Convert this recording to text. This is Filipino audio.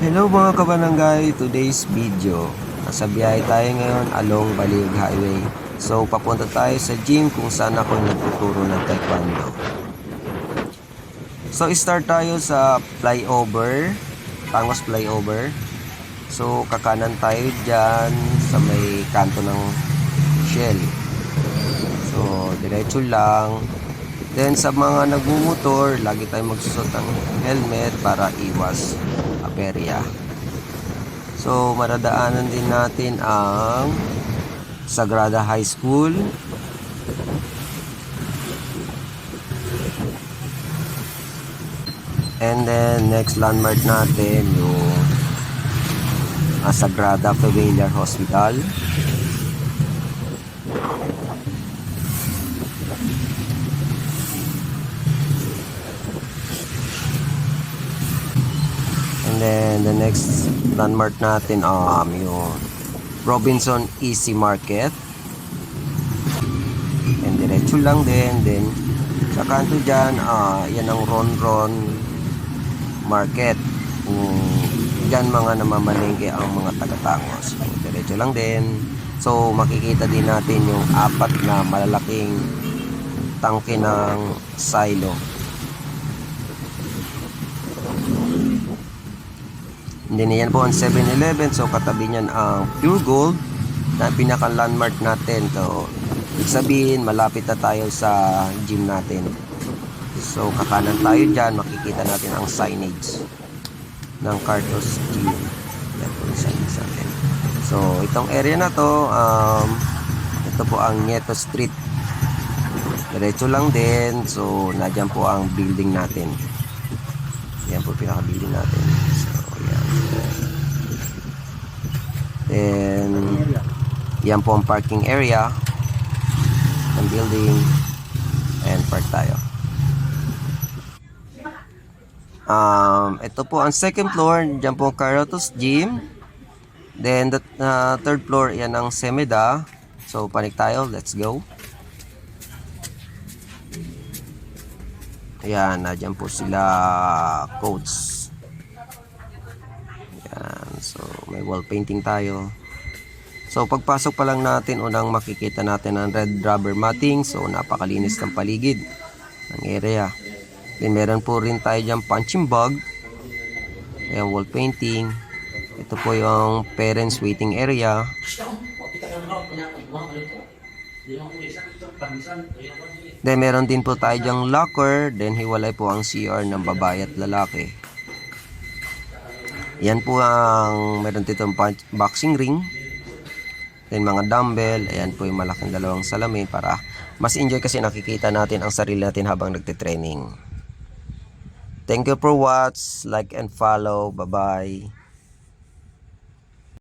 Hello mga kabarangay, today's video. Nasa biyahe tayo ngayon along Baliug Highway. So papunta tayo sa gym kung saan ako nagtuturo ng taekwondo. So start tayo sa flyover, Tangos flyover. So kakanan tayo dyan sa may kanto ng Shell. So diretso lang. Then sa mga nagmumotor, lagi tayong magsusot ng helmet para iwas aperya. So maradaanan din natin ang Sagrada High School. And then next landmark natin yung Sagrada Familiar Hospital. And then the next landmark natin yung Robinson Easy Market. And diretso lang din. Then sa kanto dyan, yan ang Ronron Market. Dyan mga namamalengke ang mga taga-Tangos. So diretso lang din. So makikita din natin yung apat na malalaking tangke ng silo. And then yan po ang 7-Eleven. So katabi niyan ang Pure Gold na pinaka-landmark natin. So ibig sabihin malapit na tayo sa gym natin. So kakanan tayo dyan, makikita natin ang signage ng Cartos Gym. Yan po yung signage natin. So itong area na to, ito po ang Nieto Street. Diretso lang din. So nadyan po ang building natin. Yan po pinaka-building natin. Then yan po ang parking area ng building, and park tayo. Ito po ang second floor, dyan po ang Cartos Gym. Then the third floor, yan ang Semeda. So panik tayo, let's go. Ayan, dyan po sila coach. So may wall painting tayo. So pagpasok pa lang natin, unang makikita natin ang red rubber matting. So napakalinis ng paligid ng area. Then meron po rin tayo dyan punching bag. Ayan, wall painting. Ito po yung parents waiting area. Then meron din po tayo dyan locker. Then hiwalay po ang CR ng babae at lalaki. Yan po ang meron dito boxing ring. Then mga dumbbell. Ayan po yung malaking dalawang salamin para mas enjoy kasi nakikita natin ang sarili natin habang nagtitraining. Thank you for watch. Like and follow. Bye-bye.